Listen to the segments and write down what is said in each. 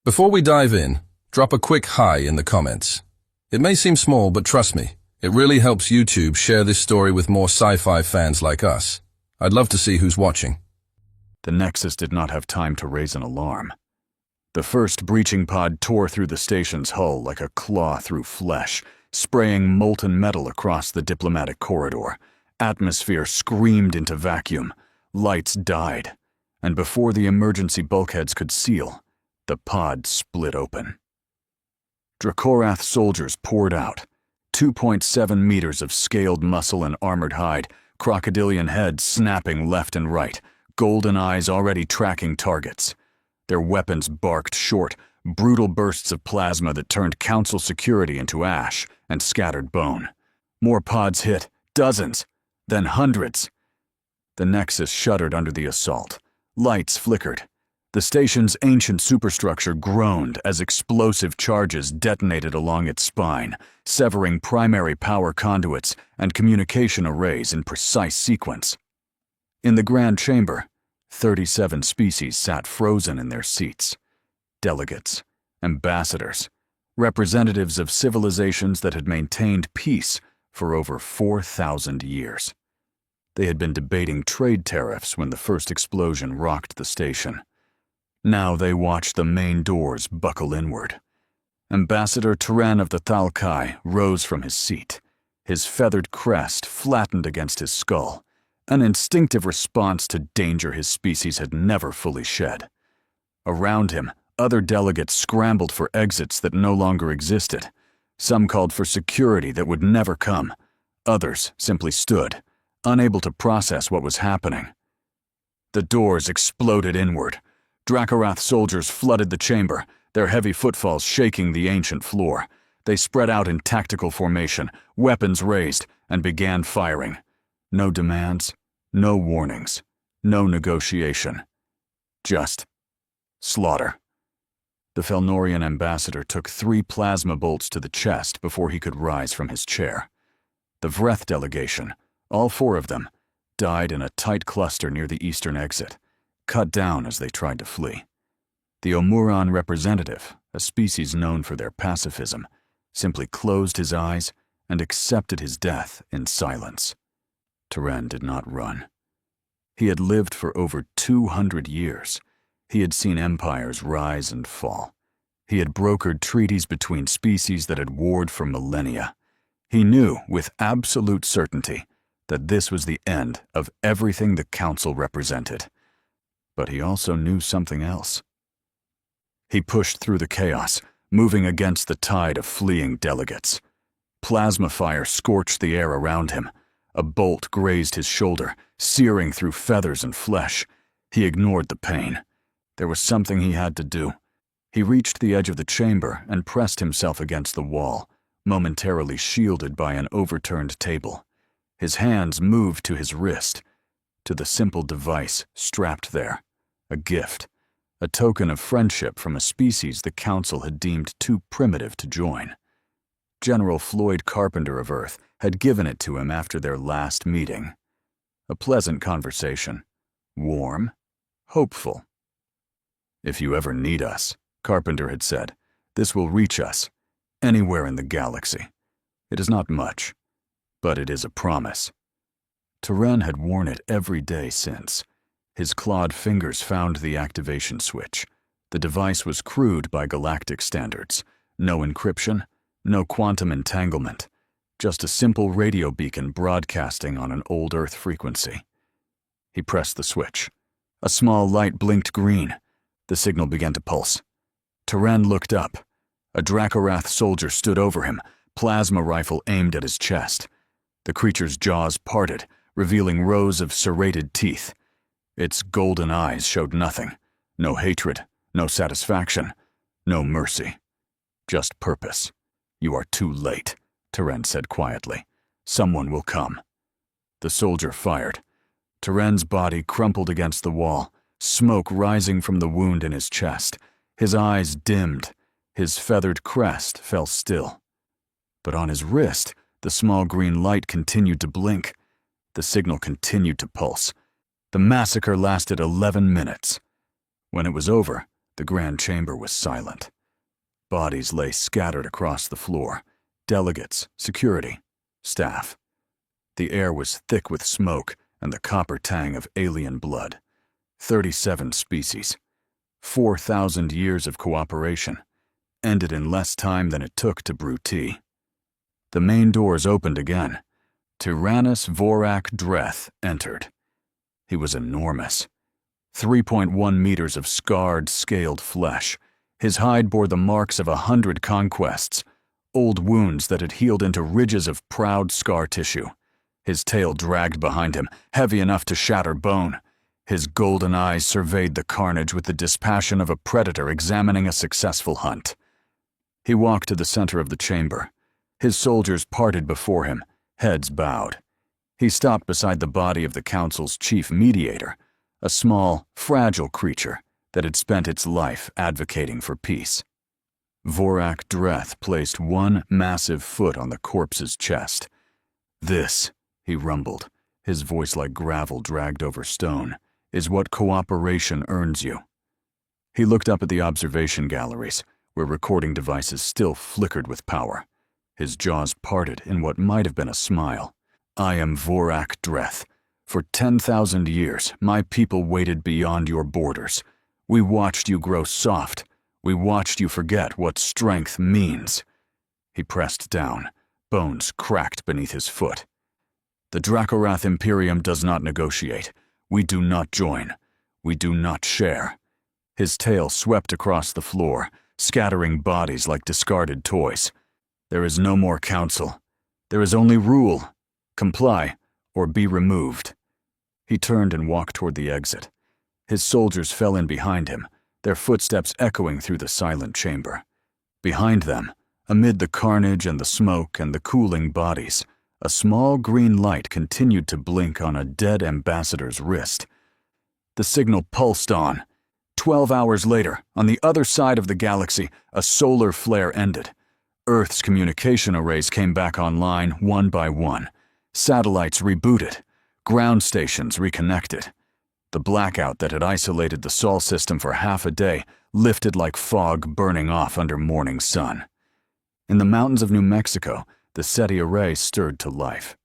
Before we dive in, drop a quick hi in the comments. It may seem small, but trust me, it really helps YouTube share this story with more sci-fi fans like us. I'd love to see who's watching. The Nexus did not have time to raise an alarm. The first breaching pod tore through the station's hull like a claw through flesh, spraying molten metal across the diplomatic corridor. Atmosphere screamed into vacuum. Lights died. And before the emergency bulkheads could seal, the pod split open. Dracorath soldiers poured out. 2.7 meters of scaled muscle and armored hide, crocodilian heads snapping left and right, golden eyes already tracking targets. Their weapons barked short, brutal bursts of plasma that turned Council security into ash and scattered bone. More pods hit, dozens, then hundreds. The Nexus shuddered under the assault. Lights flickered. The station's ancient superstructure groaned as explosive charges detonated along its spine, severing primary power conduits and communication arrays in precise sequence. In the Grand Chamber, 37 species sat frozen in their seats. Delegates, ambassadors, representatives of civilizations that had maintained peace for over 4,000 years. They had been debating trade tariffs when the first explosion rocked the station. Now they watched the main doors buckle inward. Ambassador Turan of the Thalkai rose from his seat, his feathered crest flattened against his skull, an instinctive response to danger his species had never fully shed. Around him, other delegates scrambled for exits that no longer existed. Some called for security that would never come. Others simply stood, unable to process what was happening. The doors exploded inward. Dracorath soldiers flooded the chamber, their heavy footfalls shaking the ancient floor. They spread out in tactical formation, weapons raised, and began firing. No demands, no warnings, no negotiation. Just slaughter. The Felnorian ambassador took 3 plasma bolts to the chest before he could rise from his chair. The Vreth delegation, all 4 of them, died in a tight cluster near the eastern exit, cut down as they tried to flee. The Omuran representative, a species known for their pacifism, simply closed his eyes and accepted his death in silence. Turan did not run. He had lived for over 200 years. He had seen empires rise and fall. He had brokered treaties between species that had warred for millennia. He knew with absolute certainty that this was the end of everything the Council represented. But he also knew something else. He pushed through the chaos, moving against the tide of fleeing delegates. Plasma fire scorched the air around him. A bolt grazed his shoulder, searing through feathers and flesh. He ignored the pain. There was something he had to do. He reached the edge of the chamber and pressed himself against the wall, momentarily shielded by an overturned table. His hands moved to his wrist, to the simple device strapped there. A gift, a token of friendship from a species the Council had deemed too primitive to join. General Floyd Carpenter of Earth had given it to him after their last meeting. A pleasant conversation, warm, hopeful. "If you ever need us," Carpenter had said, "this will reach us, anywhere in the galaxy. It is not much, but it is a promise." Turan had worn it every day since. His clawed fingers found the activation switch. The device was crude by galactic standards. No encryption, no quantum entanglement. Just a simple radio beacon broadcasting on an old Earth frequency. He pressed the switch. A small light blinked green. The signal began to pulse. Turan looked up. A Dracorath soldier stood over him, plasma rifle aimed at his chest. The creature's jaws parted, revealing rows of serrated teeth. Its golden eyes showed nothing. No hatred, no satisfaction, no mercy. Just purpose. "You are too late," Turan said quietly. "Someone will come." The soldier fired. Turan's body crumpled against the wall, smoke rising from the wound in his chest. His eyes dimmed. His feathered crest fell still. But on his wrist, the small green light continued to blink. The signal continued to pulse. The massacre lasted 11 minutes. When it was over, The grand chamber was silent. Bodies lay scattered across the floor. Delegates, security, staff. The air was thick with smoke and the copper tang of alien blood. 37 species. 4,000 years of cooperation. Ended in less time than it took to brew tea. The main doors opened again. Tyrannus Vorak Dreth entered. He was enormous. 3.1 meters of scarred, scaled flesh. His hide bore the marks of 100 conquests, old wounds that had healed into ridges of proud scar tissue. His tail dragged behind him, heavy enough to shatter bone. His golden eyes surveyed the carnage with the dispassion of a predator examining a successful hunt. He walked to the center of the chamber. His soldiers parted before him, heads bowed. He stopped beside the body of the council's chief mediator, a small, fragile creature that had spent its life advocating for peace. Vorak Dreth placed one massive foot on the corpse's chest. "This," he rumbled, his voice like gravel dragged over stone, "is what cooperation earns you." He looked up at the observation galleries, where recording devices still flickered with power. His jaws parted in what might have been a smile. "I am Vorak Dreth. For 10,000 years, my people waited beyond your borders. We watched you grow soft. We watched you forget what strength means." He pressed down. Bones cracked beneath his foot. "The Dracorath Imperium does not negotiate. We do not join. We do not share." His tail swept across the floor, scattering bodies like discarded toys. "There is no more council. There is only rule. Comply, or be removed." He turned and walked toward the exit. His soldiers fell in behind him, their footsteps echoing through the silent chamber. Behind them, amid the carnage and the smoke and the cooling bodies, a small green light continued to blink on a dead ambassador's wrist. The signal pulsed on. 12 hours later, on the other side of the galaxy, a solar flare ended. Earth's communication arrays came back online one by one. Satellites rebooted. Ground stations reconnected. The blackout that had isolated the Sol system for half a day lifted like fog burning off under morning sun. In the mountains of New Mexico, the SETI array stirred to life.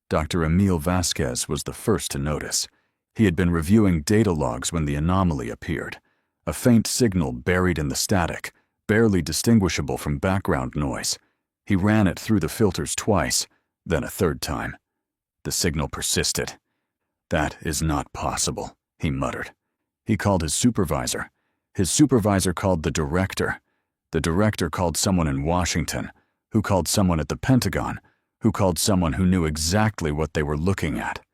Dr. Emil Vasquez was the first to notice. He had been reviewing data logs when the anomaly appeared, a faint signal buried in the static, barely distinguishable from background noise. He ran it through the filters twice, then a third time. The signal persisted. "That is not possible," he muttered. He called his supervisor. His supervisor called the director. The director called someone in Washington, who called someone at the Pentagon, who called someone who knew exactly what they were looking at.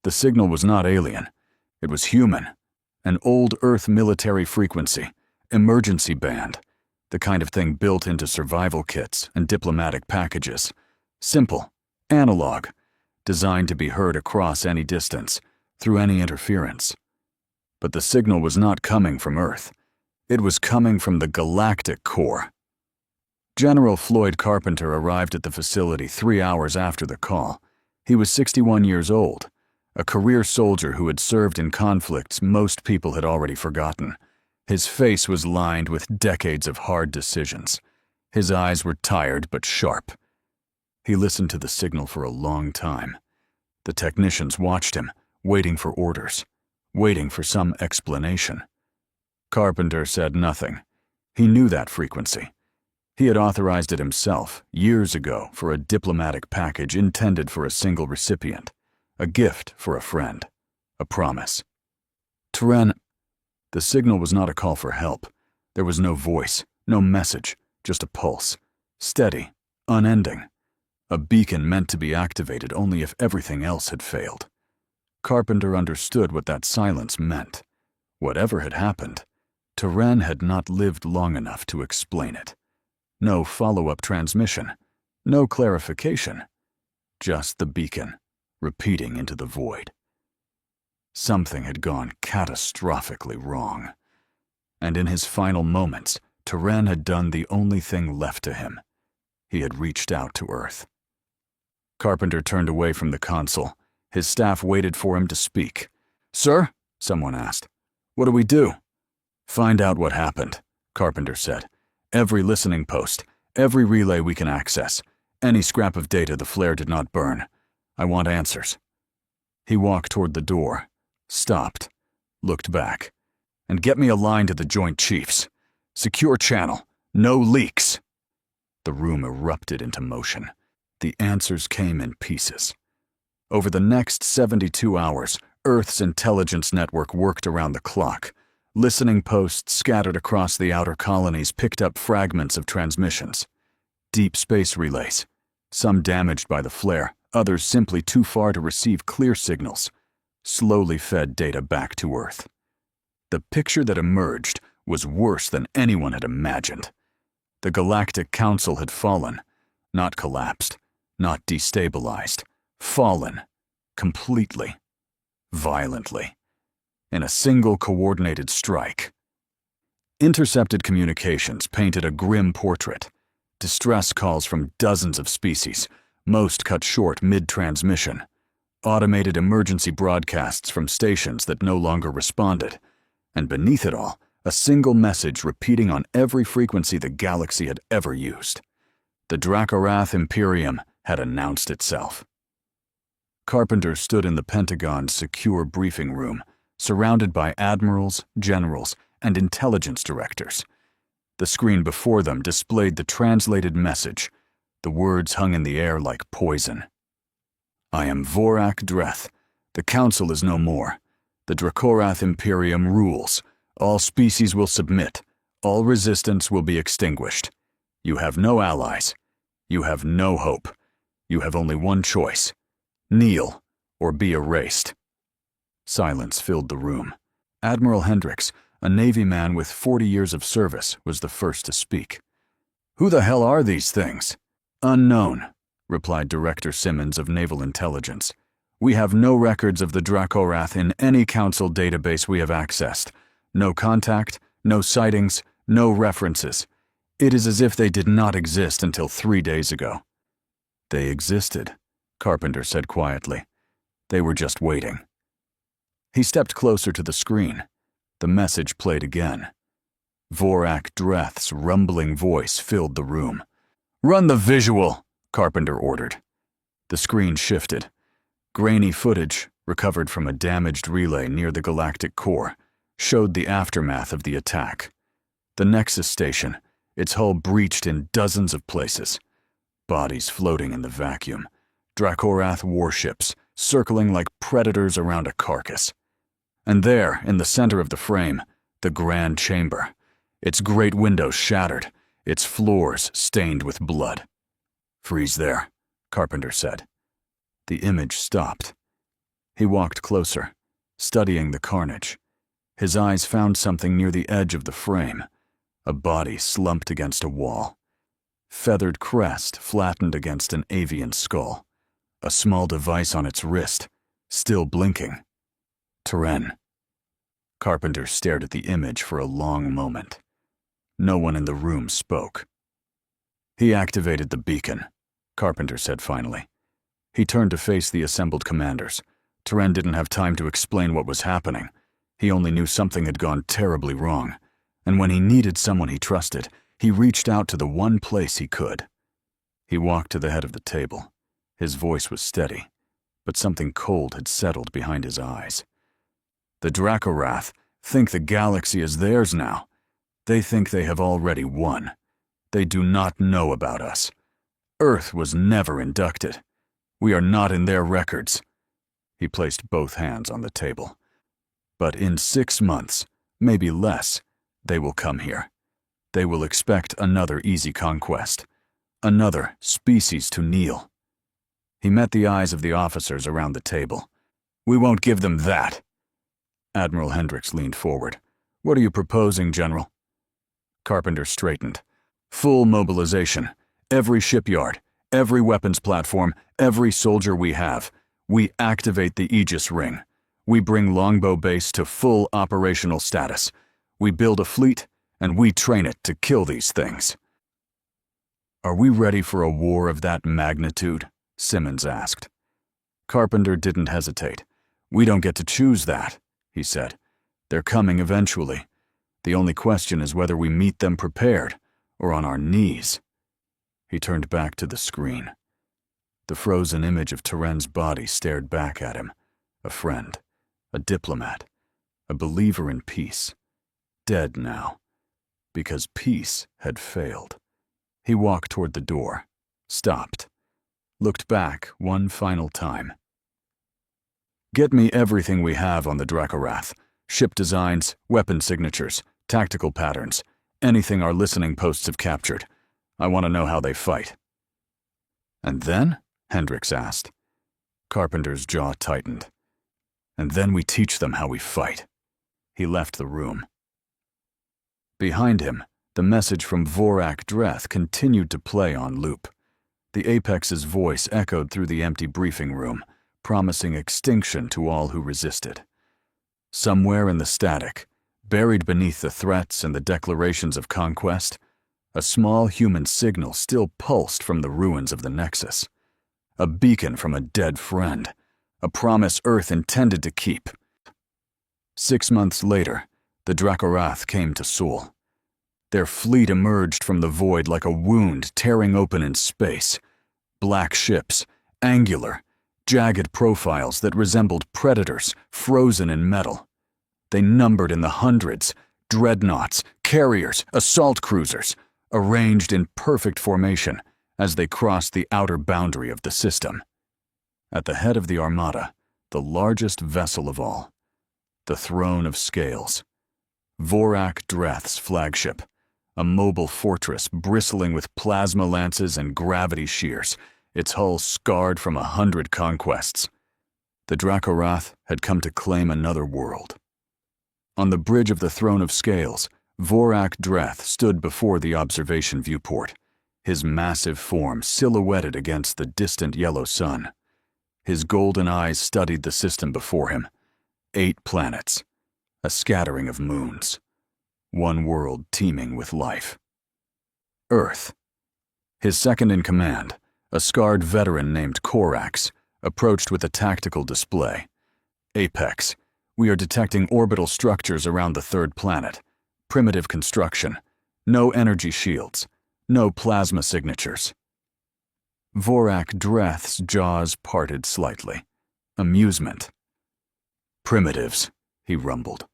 The signal was not alien. It was human. An old Earth military frequency, emergency band, the kind of thing built into survival kits and diplomatic packages. Simple, analog, designed to be heard across any distance, through any interference. But the signal was not coming from Earth. It was coming from the galactic core. General Floyd Carpenter arrived at the facility 3 hours after the call. He was 61 years old, a career soldier who had served in conflicts most people had already forgotten. His face was lined with decades of hard decisions. His eyes were tired but sharp. He listened to the signal for a long time. The technicians watched him, waiting for orders, waiting for some explanation. Carpenter said nothing. He knew that frequency. He had authorized it himself, years ago, for a diplomatic package intended for a single recipient, a gift for a friend, a promise. Tren. The signal was not a call for help. There was no voice, no message, just a pulse, steady, unending. A beacon meant to be activated only if everything else had failed. Carpenter understood what that silence meant. Whatever had happened, Teren had not lived long enough to explain it. No follow-up transmission, no clarification, just the beacon, repeating into the void. Something had gone catastrophically wrong. And in his final moments, Teren had done the only thing left to him. He had reached out to Earth. Carpenter turned away from the console. His staff waited for him to speak. "Sir?" someone asked. "What do we do?" Find out what happened, Carpenter said. Every listening post, every relay we can access, any scrap of data the flare did not burn. I want answers. He walked toward the door, stopped, looked back. And get me a line to the Joint Chiefs. Secure channel. No leaks. The room erupted into motion. The answers came in pieces. Over the next 72 hours, Earth's intelligence network worked around the clock. Listening posts scattered across the outer colonies picked up fragments of transmissions. Deep space relays, some damaged by the flare, others simply too far to receive clear signals, slowly fed data back to Earth. The picture that emerged was worse than anyone had imagined. The Galactic Council had fallen, not collapsed, not destabilized, fallen, completely, violently, in a single coordinated strike. Intercepted communications painted a grim portrait. Distress calls from dozens of species, most cut short mid-transmission. Automated emergency broadcasts from stations that no longer responded. And beneath it all, a single message repeating on every frequency the galaxy had ever used. The Dracorath Imperium had announced itself. Carpenter stood in the Pentagon's secure briefing room, surrounded by admirals, generals, and intelligence directors. The screen before them displayed the translated message. The words hung in the air like poison. I am Vorak Dreth. The Council is no more. The Dracorath Imperium rules. All species will submit. All resistance will be extinguished. You have no allies. You have no hope. You have only one choice. Kneel or be erased. Silence filled the room. Admiral Hendricks, a Navy man with 40 years of service, was the first to speak. Who the hell are these things? Unknown, replied Director Simmons of Naval Intelligence. We have no records of the Dracorath in any Council database we have accessed. No contact, no sightings, no references. It is as if they did not exist until 3 days ago. They existed, Carpenter said quietly. They were just waiting. He stepped closer to the screen. The message played again. Vorak Dreth's rumbling voice filled the room. Run the visual, Carpenter ordered. The screen shifted. Grainy footage, recovered from a damaged relay near the galactic core, showed the aftermath of the attack. The Nexus station, its hull breached in dozens of places. Bodies floating in the vacuum. Dracorath warships, circling like predators around a carcass. And there, in the center of the frame, the Grand Chamber, its great windows shattered, its floors stained with blood. Freeze there, Carpenter said. The image stopped. He walked closer, studying the carnage. His eyes found something near the edge of the frame, a body slumped against a wall. Feathered crest flattened against an avian skull. A small device on its wrist, still blinking. Teren. Carpenter stared at the image for a long moment. No one in the room spoke. He activated the beacon, Carpenter said finally. He turned to face the assembled commanders. Teren didn't have time to explain what was happening. He only knew something had gone terribly wrong, and when he needed someone he trusted, he reached out to the one place he could. He walked to the head of the table. His voice was steady, but something cold had settled behind his eyes. The Dracorath think the galaxy is theirs now. They think they have already won. They do not know about us. Earth was never inducted. We are not in their records. He placed both hands on the table. But in 6 months, maybe less, they will come here. They will expect another easy conquest. Another species to kneel. He met the eyes of the officers around the table. We won't give them that. Admiral Hendricks leaned forward. What are you proposing, General? Carpenter straightened. Full mobilization. Every shipyard, every weapons platform, every soldier we have. We activate the Aegis Ring. We bring Longbow Base to full operational status. We build a fleet, and we train it to kill these things. Are we ready for a war of that magnitude? Simmons asked. Carpenter didn't hesitate. We don't get to choose that, he said. They're coming eventually. The only question is whether we meet them prepared or on our knees. He turned back to the screen. The frozen image of Teren's body stared back at him. A friend, a diplomat, a believer in peace. Dead now, because peace had failed. He walked toward the door, stopped, looked back one final time. Get me everything we have on the Dracorath. Ship designs, weapon signatures, tactical patterns, anything our listening posts have captured. I want to know how they fight. And then? Hendricks asked. Carpenter's jaw tightened. And then we teach them how we fight. He left the room. Behind him, the message from Vorak Dreth continued to play on loop. The Apex's voice echoed through the empty briefing room, promising extinction to all who resisted. Somewhere in the static, buried beneath the threats and the declarations of conquest, a small human signal still pulsed from the ruins of the Nexus. A beacon from a dead friend, a promise Earth intended to keep. 6 months later, the Dracorath came to Sul. Their fleet emerged from the void like a wound tearing open in space. Black ships, angular, jagged profiles that resembled predators frozen in metal. They numbered in the hundreds, dreadnoughts, carriers, assault cruisers, arranged in perfect formation as they crossed the outer boundary of the system. At the head of the armada, the largest vessel of all, the Throne of Scales. Vorak Dreth's flagship, a mobile fortress bristling with plasma lances and gravity shears, its hull scarred from 100 conquests. The Dracorath had come to claim another world. On the bridge of the Throne of Scales, Vorak Dreth stood before the observation viewport, his massive form silhouetted against the distant yellow sun. His golden eyes studied the system before him. 8 planets, a scattering of moons. One world teeming with life. Earth. His second in command, a scarred veteran named Corax, approached with a tactical display. Apex, we are detecting orbital structures around the 3rd planet. Primitive construction. No energy shields. No plasma signatures. Vorak Dreth's jaws parted slightly. Amusement. Primitives, he rumbled.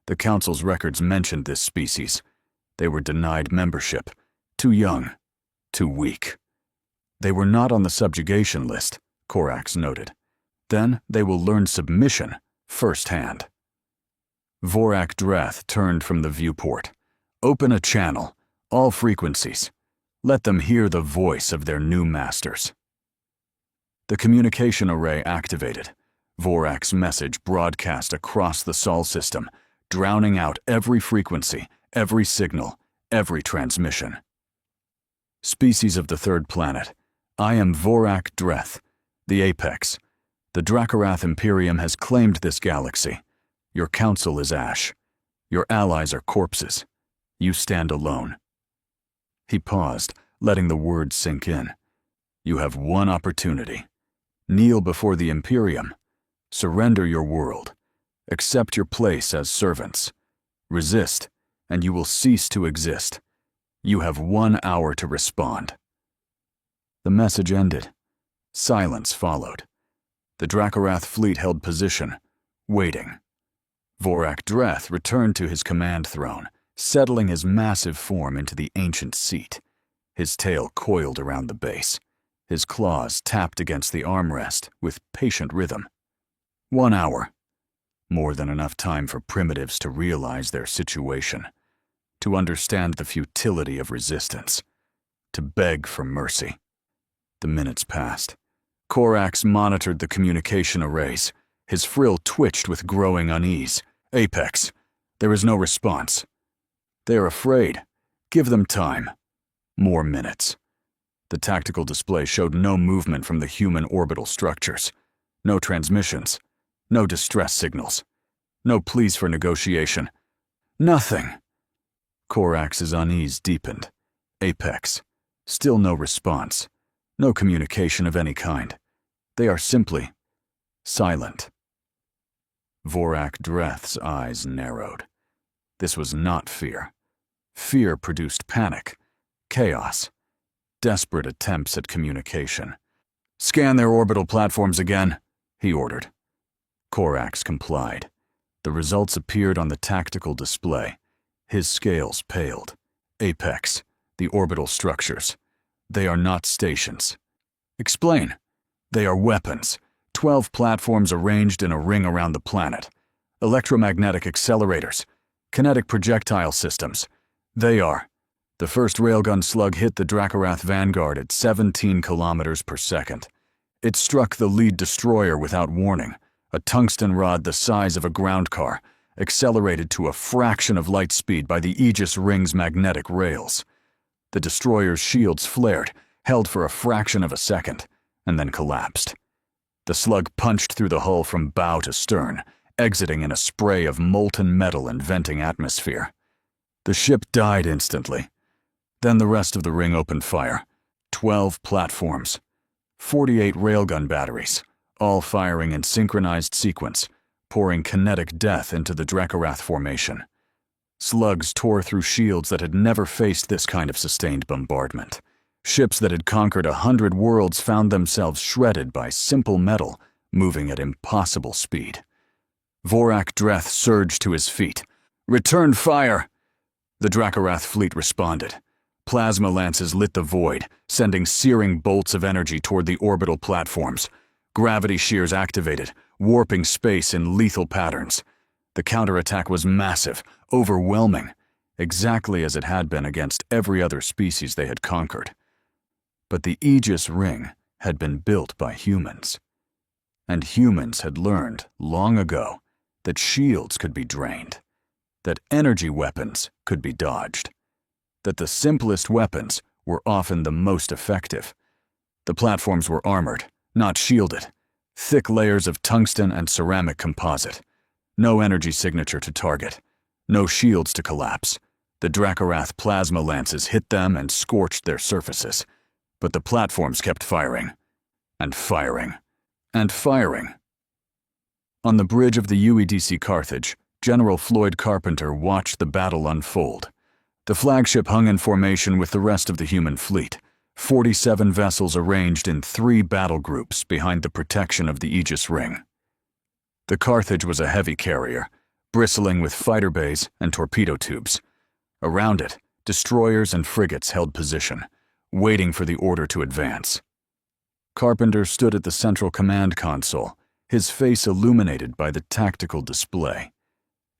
The Council's records mentioned this species. They were denied membership. Too young. Too weak. They were not on the subjugation list, Corax noted. Then they will learn submission firsthand. Vorak Dreth turned from the viewport. Open a channel, all frequencies. Let them hear the voice of their new masters. The communication array activated. Vorak's message broadcast across the Sol system, drowning out every frequency, every signal, every transmission. Species of the 3rd planet, I am Vorak Dreth, the Apex. The Dracorath Imperium has claimed this galaxy. Your council is ash. Your allies are corpses. You stand alone. He paused, letting the words sink in. You have one opportunity. Kneel before the Imperium. Surrender your world. Accept your place as servants. Resist, and you will cease to exist. You have 1 hour to respond. The message ended. Silence followed. The Dracorath fleet held position, waiting. Vorak Dreth returned to his command throne, settling his massive form into the ancient seat. His tail coiled around the base. His claws tapped against the armrest with patient rhythm. 1 hour. More than enough time for primitives to realize their situation, to understand the futility of resistance, to beg for mercy. The minutes passed. Corax monitored the communication arrays. His frill twitched with growing unease. Apex. There is no response. They are afraid. Give them time. More minutes. The tactical display showed no movement from the human orbital structures. No transmissions. No distress signals. No pleas for negotiation. Nothing. Corax's unease deepened. Apex. Still no response. No communication of any kind. They are simply silent. Vorak Dreth's eyes narrowed. This was not fear. Fear produced panic, chaos, desperate attempts at communication. "Scan their orbital platforms again," he ordered. Corax complied. The results appeared on the tactical display. His scales paled. Apex, the orbital structures. They are not stations. "Explain." "They are weapons. 12 platforms arranged in a ring around the planet. Electromagnetic accelerators. Kinetic projectile systems. They are." The first railgun slug hit the Dracorath Vanguard at 17 kilometers per second. It struck the lead destroyer without warning, a tungsten rod the size of a ground car, accelerated to a fraction of light speed by the Aegis Ring's magnetic rails. The destroyer's shields flared, held for a fraction of a second, and then collapsed. The slug punched through the hull from bow to stern, exiting in a spray of molten metal and venting atmosphere. The ship died instantly. Then the rest of the ring opened fire. 12 platforms. 48 railgun batteries, all firing in synchronized sequence, pouring kinetic death into the Dracorath formation. Slugs tore through shields that had never faced this kind of sustained bombardment. Ships that had conquered 100 worlds found themselves shredded by simple metal, moving at impossible speed. Vorak Dreth surged to his feet. "Return fire!" The Dracorath fleet responded. Plasma lances lit the void, sending searing bolts of energy toward the orbital platforms. Gravity shears activated, warping space in lethal patterns. The counterattack was massive, overwhelming, exactly as it had been against every other species they had conquered. But the Aegis Ring had been built by humans. And humans had learned, long ago, that shields could be drained, that energy weapons could be dodged, that the simplest weapons were often the most effective. The platforms were armored, not shielded, thick layers of tungsten and ceramic composite. No energy signature to target, no shields to collapse. The Dracorath plasma lances hit them and scorched their surfaces, but the platforms kept firing, and firing, and firing. On the bridge of the UEDC Carthage, General Floyd Carpenter watched the battle unfold. The flagship hung in formation with the rest of the human fleet, 47 vessels arranged in 3 battle groups behind the protection of the Aegis Ring. The Carthage was a heavy carrier, bristling with fighter bays and torpedo tubes. Around it, destroyers and frigates held position, waiting for the order to advance. Carpenter stood at the central command console, his face illuminated by the tactical display.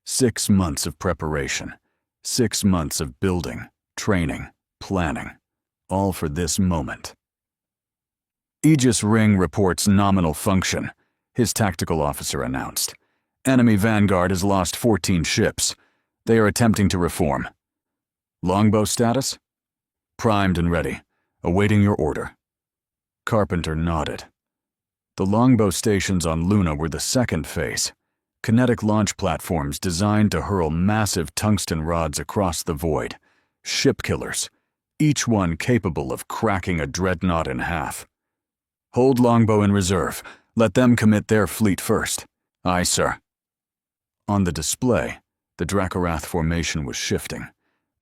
6 months of preparation, 6 months of building, training, planning, all for this moment. Aegis Ring reports nominal function, his tactical officer announced. Enemy Vanguard has lost 14 ships. They are attempting to reform. Longbow status? Primed and ready, awaiting your order. Carpenter nodded. The longbow stations on Luna were the second phase. Kinetic launch platforms designed to hurl massive tungsten rods across the void. Ship killers, each one capable of cracking a dreadnought in half. Hold longbow in reserve. Let them commit their fleet first. Aye, sir. On the display, the Dracorath formation was shifting.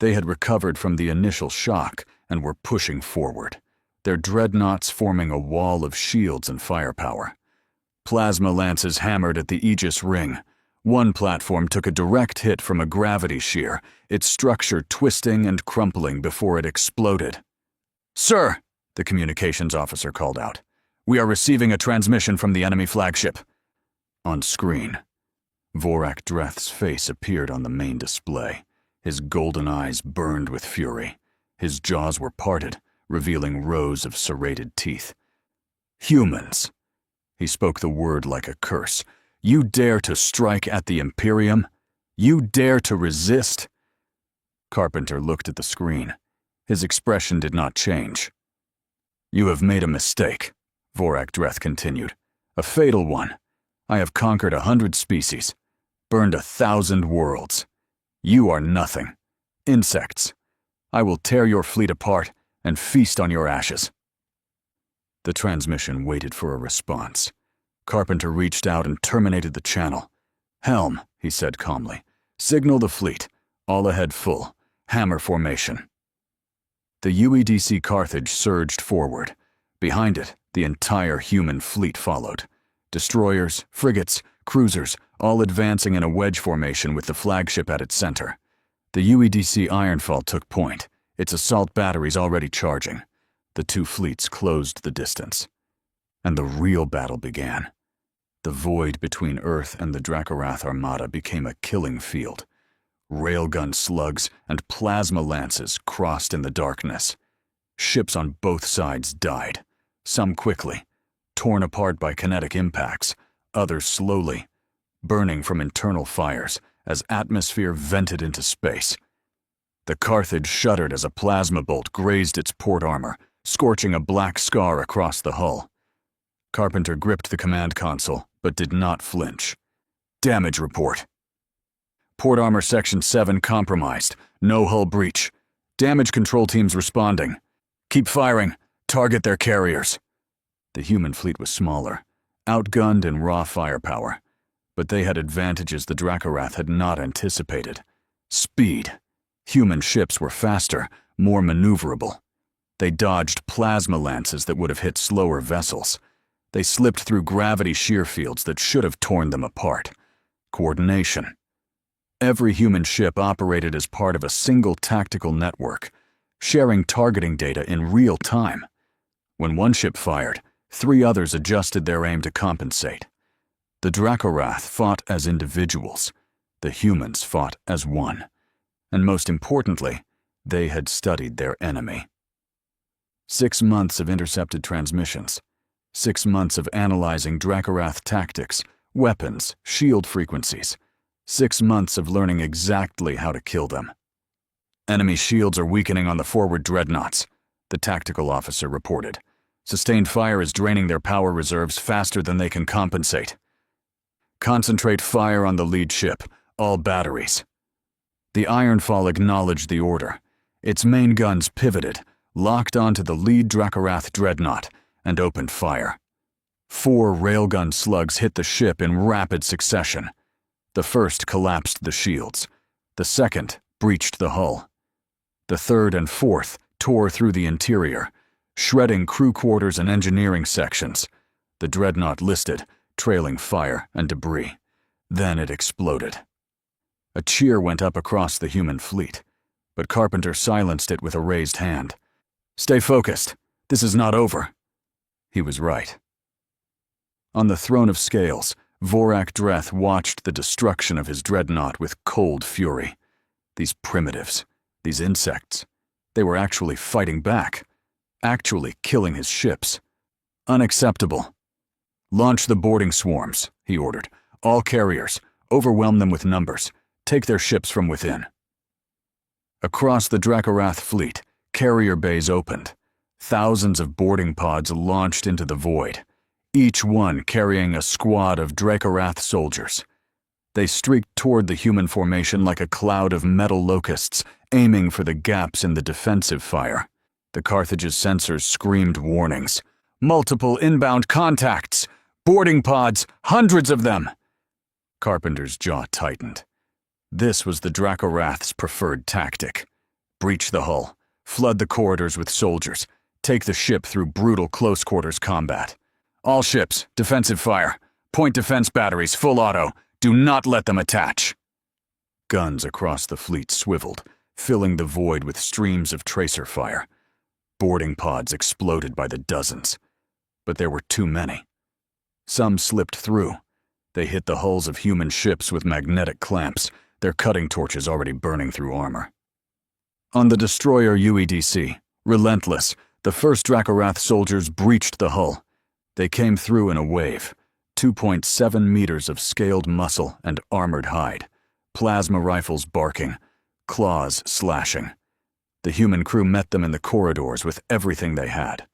They had recovered from the initial shock and were pushing forward, their dreadnoughts forming a wall of shields and firepower. Plasma lances hammered at the Aegis Ring. One platform took a direct hit from a gravity shear, its structure twisting and crumpling before it exploded. "Sir," the communications officer called out, "we are receiving a transmission from the enemy flagship." On screen, Vorak Dreth's face appeared on the main display. His golden eyes burned with fury. His jaws were parted, revealing rows of serrated teeth. "Humans." He spoke the word like a curse. "You dare to strike at the Imperium? You dare to resist?" Carpenter looked at the screen. His expression did not change. "You have made a mistake," Vorak Dreth continued. "A fatal one. I have conquered 100 species, burned 1,000 worlds. You are nothing. Insects. I will tear your fleet apart and feast on your ashes." The transmission waited for a response. Carpenter reached out and terminated the channel. "Helm," he said calmly. "Signal the fleet. All ahead full, hammer formation. The UEDC Carthage surged forward. Behind it, the entire human fleet followed. Destroyers, frigates, cruisers, all advancing in a wedge formation with the flagship at its center. The UEDC Ironfall took point, its assault batteries already charging. The two fleets closed the distance. And the real battle began. The void between Earth and the Dracorath Armada became a killing field. Railgun slugs and plasma lances crossed in the darkness. Ships on both sides died, some quickly, torn apart by kinetic impacts, others slowly, burning from internal fires as atmosphere vented into space. The Carthage shuddered as a plasma bolt grazed its port armor, scorching a black scar across the hull. Carpenter gripped the command console, but did not flinch. Damage report. Port armor section 7 compromised. No hull breach. Damage control teams responding. Keep firing. Target their carriers. The human fleet was smaller, outgunned in raw firepower, but they had advantages the Dracorath had not anticipated. Speed. Human ships were faster, more maneuverable. They dodged plasma lances that would have hit slower vessels. They slipped through gravity shear fields that should have torn them apart. Coordination. Every human ship operated as part of a single tactical network, sharing targeting data in real time. When one ship fired, 3 others adjusted their aim to compensate. The Dracorath fought as individuals. The humans fought as one. And most importantly, they had studied their enemy. 6 months of intercepted transmissions. 6 months of analyzing Dracorath tactics, weapons, shield frequencies. 6 months of learning exactly how to kill them. Enemy shields are weakening on the forward dreadnoughts, the tactical officer reported. Sustained fire is draining their power reserves faster than they can compensate. Concentrate fire on the lead ship, all batteries. The Ironfall acknowledged the order. Its main guns pivoted, locked onto the lead Dracorath dreadnought, and opened fire. 4 railgun slugs hit the ship in rapid succession. The first collapsed the shields. The second breached the hull. The third and fourth tore through the interior, shredding crew quarters and engineering sections. The dreadnought listed, trailing fire and debris. Then it exploded. A cheer went up across the human fleet, but Carpenter silenced it with a raised hand. "Stay focused. This is not over." He was right. On the throne of scales, Vorak Dreth watched the destruction of his dreadnought with cold fury. These primitives, these insects, they were actually fighting back, actually killing his ships. Unacceptable. "Launch the boarding swarms," he ordered. "All carriers, overwhelm them with numbers. Take their ships from within." Across the Dracorath fleet, carrier bays opened. Thousands of boarding pods launched into the void, each one carrying a squad of Dracorath soldiers. They streaked toward the human formation like a cloud of metal locusts, aiming for the gaps in the defensive fire. The Carthage's sensors screamed warnings. "Multiple inbound contacts! Boarding pods! Hundreds of them!" Carpenter's jaw tightened. This was the Dracorath's preferred tactic. Breach the hull, flood the corridors with soldiers, take the ship through brutal close-quarters combat. "All ships, defensive fire. Point defense batteries, full auto. Do not let them attach." Guns across the fleet swiveled, filling the void with streams of tracer fire. Boarding pods exploded by the dozens. But there were too many. Some slipped through. They hit the hulls of human ships with magnetic clamps, their cutting torches already burning through armor. On the destroyer UEDC, relentless, the first Dracorath soldiers breached the hull. They came through in a wave, 2.7 meters of scaled muscle and armored hide, plasma rifles barking, claws slashing. The human crew met them in the corridors with everything they had.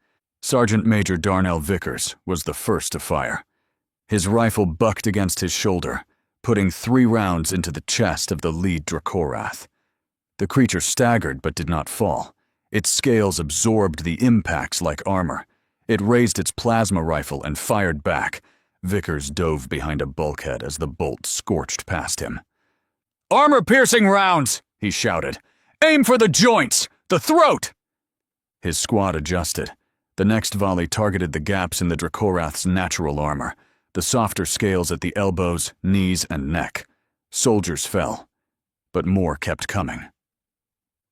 Sergeant Major Darnell Vickers was the first to fire. His rifle bucked against his shoulder, putting 3 rounds into the chest of the lead Dracorath. The creature staggered but did not fall. Its scales absorbed the impacts like armor. It raised its plasma rifle and fired back. Vickers dove behind a bulkhead as the bolt scorched past him. "Armor-piercing rounds!" he shouted. "Aim for the joints! The throat!" His squad adjusted. The next volley targeted the gaps in the Dracorath's natural armor, the softer scales at the elbows, knees, and neck. Soldiers fell, but more kept coming.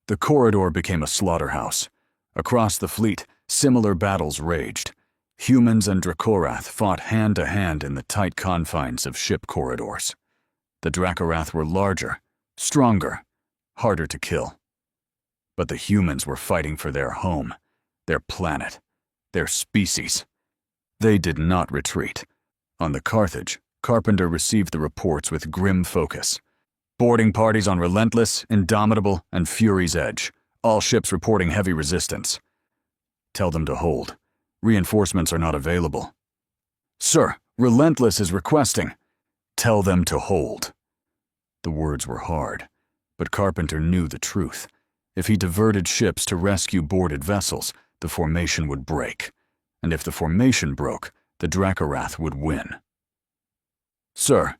The corridor became a slaughterhouse. Across the fleet, similar battles raged. Humans and Dracorath fought hand-to-hand in the tight confines of ship corridors. The Dracorath were larger, stronger, harder to kill. But the humans were fighting for their home, their planet, their species. They did not retreat. On the Carthage, Carpenter received the reports with grim focus. Boarding parties on Relentless, Indomitable, and Fury's Edge. All ships reporting heavy resistance. Tell them to hold. Reinforcements are not available. Sir, Relentless is requesting. Tell them to hold. The words were hard, but Carpenter knew the truth. If he diverted ships to rescue boarded vessels, the formation would break. And if the formation broke, the Dracorath would win. Sir.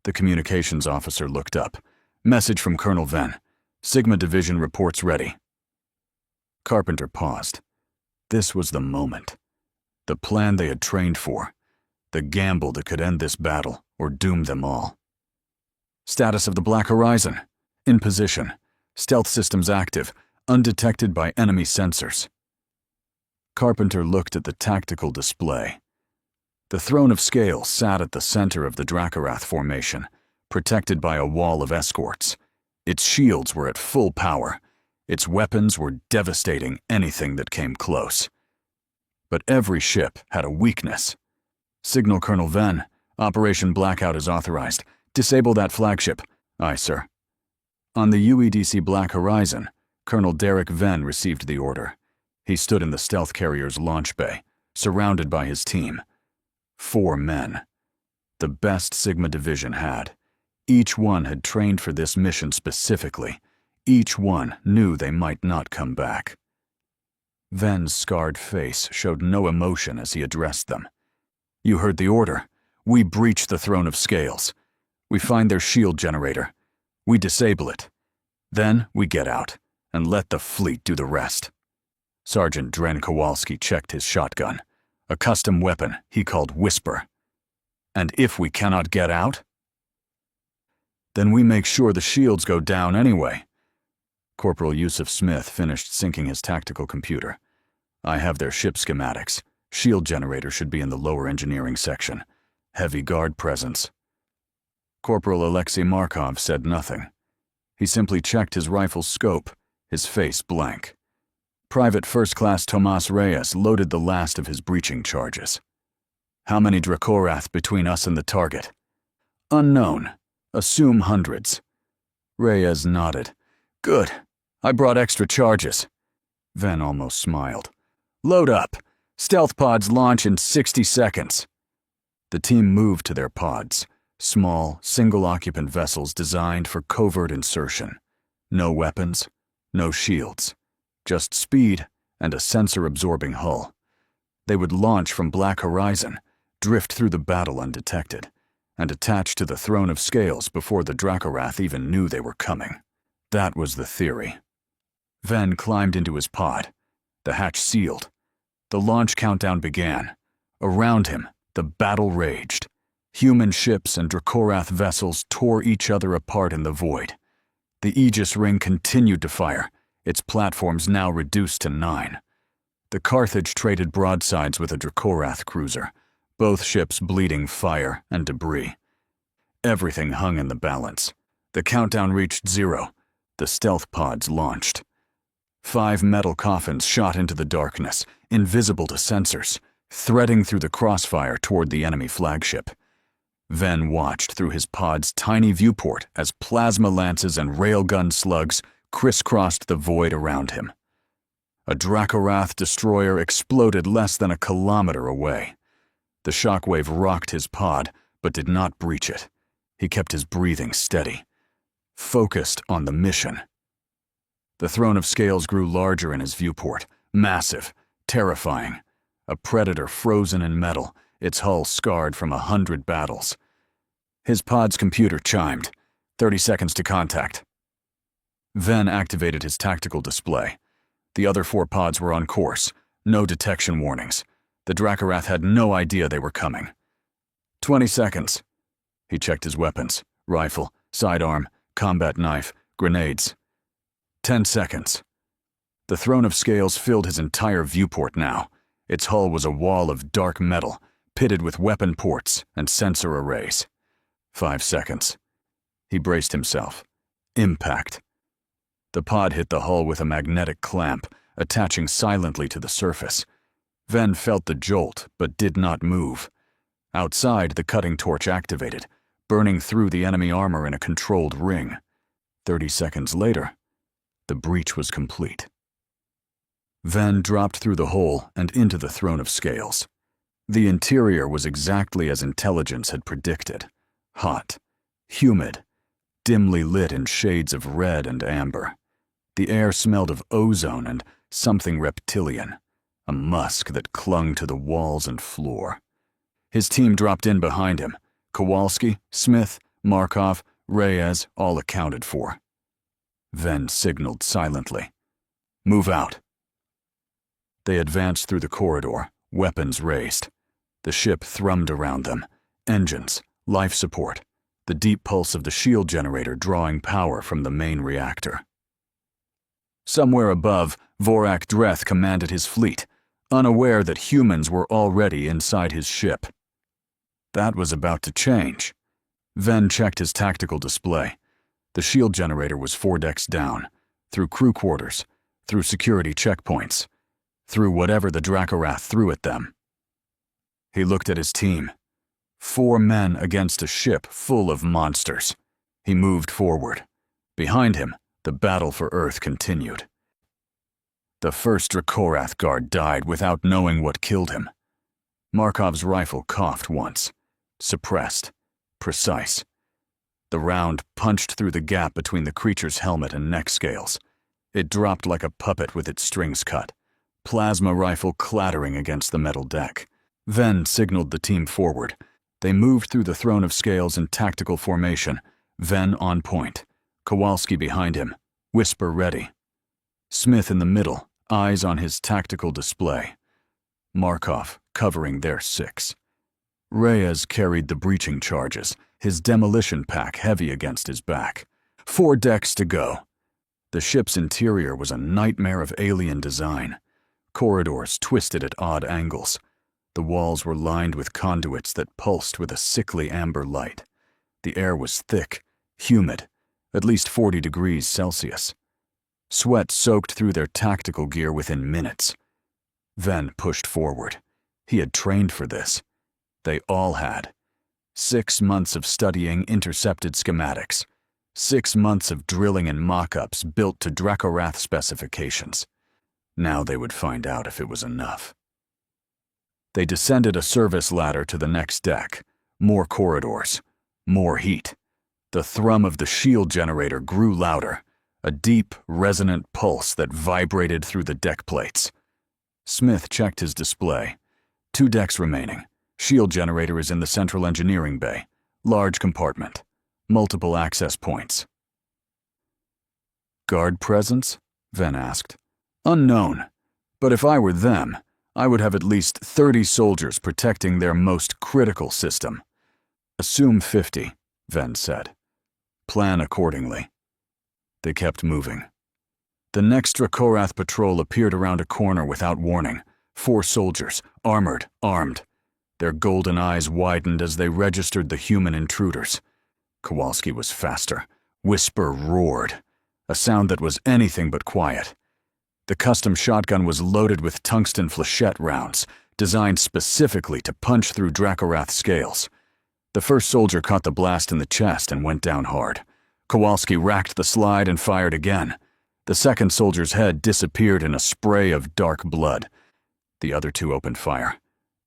The communications officer looked up. Message from Colonel Venn. Sigma Division reports ready. Carpenter paused. This was the moment. The plan they had trained for. The gamble that could end this battle or doom them all. Status of the Black Horizon. In position. Stealth systems active. Undetected by enemy sensors. Carpenter looked at the tactical display. The throne of scales sat at the center of the Dracorath formation, protected by a wall of escorts. Its shields were at full power. Its weapons were devastating anything that came close. But every ship had a weakness. Signal Colonel Venn. Operation Blackout is authorized. Disable that flagship. Aye, sir. On the UEDC Black Horizon, Colonel Derek Venn received the order. He stood in the stealth carrier's launch bay, surrounded by his team. 4 men. The best Sigma Division had. Each one had trained for this mission specifically. Each one knew they might not come back. Venn's scarred face showed no emotion as he addressed them. You heard the order. We breach the Throne of Scales. We find their shield generator. We disable it. Then we get out and let the fleet do the rest. Sergeant Dren Kowalski checked his shotgun. A custom weapon he called Whisper. And if we cannot get out? Then we make sure the shields go down anyway. Corporal Yusuf Smith finished syncing his tactical computer. I have their ship schematics. Shield generator should be in the lower engineering section. Heavy guard presence. Corporal Alexei Markov said nothing. He simply checked his rifle's scope, his face blank. Private First Class Tomas Reyes loaded the last of his breaching charges. How many Dracorath between us and the target? Unknown. Assume hundreds. Reyes nodded. Good. I brought extra charges. Venn almost smiled. Load up. Stealth pods launch in 60 seconds. The team moved to their pods. Small, single-occupant vessels designed for covert insertion. No weapons, no shields. Just speed and a sensor-absorbing hull. They would launch from Black Horizon, drift through the battle undetected, and attach to the Throne of Scales before the Dracorath even knew they were coming. That was the theory. Venn climbed into his pod. The hatch sealed. The launch countdown began. Around him, the battle raged. Human ships and Dracorath vessels tore each other apart in the void. The Aegis ring continued to fire, its platforms now reduced to 9. The Carthage traded broadsides with a Dracorath cruiser, both ships bleeding fire and debris. Everything hung in the balance. The countdown reached 0. The stealth pods launched. 5 metal coffins shot into the darkness, invisible to sensors, threading through the crossfire toward the enemy flagship. Venn watched through his pod's tiny viewport as plasma lances and railgun slugs crisscrossed the void around him. A Dracorath destroyer exploded less than a kilometer away. The shockwave rocked his pod, but did not breach it. He kept his breathing steady, focused on the mission. The Throne of Scales grew larger in his viewport, massive, terrifying. A predator frozen in metal, its hull scarred from 100 battles. His pod's computer chimed. 30 seconds to contact. Ven activated his tactical display. The other 4 pods were on course, no detection warnings. The Dracorath had no idea they were coming. 20 seconds. He checked his weapons: rifle, sidearm, combat knife, grenades. 10 seconds. The throne of scales filled his entire viewport now. Its hull was a wall of dark metal, pitted with weapon ports and sensor arrays. 5 seconds. He braced himself. Impact. The pod hit the hull with a magnetic clamp, attaching silently to the surface. Ven felt the jolt, but did not move. Outside, the cutting torch activated, burning through the enemy armor in a controlled ring. 30 seconds later, the breach was complete. Ven dropped through the hole and into the throne of scales. The interior was exactly as intelligence had predicted: hot, humid, dimly lit in shades of red and amber. The air smelled of ozone and something reptilian, a musk that clung to the walls and floor. His team dropped in behind him. Kowalski, Smith, Markov, Reyes, all accounted for. Ven signaled silently. "Move out." They advanced through the corridor, weapons raised. The ship thrummed around them. Engines, life support, the deep pulse of the shield generator drawing power from the main reactor. Somewhere above, Vorak Dreth commanded his fleet, unaware that humans were already inside his ship. That was about to change. Ven checked his tactical display. The shield generator was 4 decks down, through crew quarters, through security checkpoints, through whatever the Dracorath threw at them. He looked at his team. 4 men against a ship full of monsters. He moved forward. Behind him, the battle for Earth continued. The first Dracorath guard died without knowing what killed him. Markov's rifle coughed once. Suppressed. Precise. The round punched through the gap between the creature's helmet and neck scales. It dropped like a puppet with its strings cut. Plasma rifle clattering against the metal deck. Ven signaled the team forward. They moved through the throne of scales in tactical formation. Ven on point. Kowalski behind him. Whisper ready. Smith in the middle, eyes on his tactical display. Markov covering their 6. Reyes carried the breaching charges, his demolition pack heavy against his back. 4 decks to go. The ship's interior was a nightmare of alien design. Corridors twisted at odd angles. The walls were lined with conduits that pulsed with a sickly amber light. The air was thick, humid, at least 40 degrees Celsius. Sweat soaked through their tactical gear within minutes. Ven pushed forward. He had trained for this. They all had. 6 months of studying intercepted schematics. 6 months of drilling in mock-ups built to Dracorath specifications. Now they would find out if it was enough. They descended a service ladder to the next deck. More corridors. More heat. The thrum of the shield generator grew louder, a deep, resonant pulse that vibrated through the deck plates. Smith checked his display. 2 decks remaining. Shield generator is in the central engineering bay. Large compartment. Multiple access points. Guard presence? Ven asked. Unknown. But if I were them, I would have at least 30 soldiers protecting their most critical system. Assume 50, Ven said. Plan accordingly. They kept moving. The next Dracorath patrol appeared around a corner without warning. 4 soldiers, armored, armed. Their golden eyes widened as they registered the human intruders. Kowalski was faster. Whisper roared, a sound that was anything but quiet. The custom shotgun was loaded with tungsten flechette rounds, designed specifically to punch through Dracorath scales. The first soldier caught the blast in the chest and went down hard. Kowalski racked the slide and fired again. The second soldier's head disappeared in a spray of dark blood. The other 2 opened fire.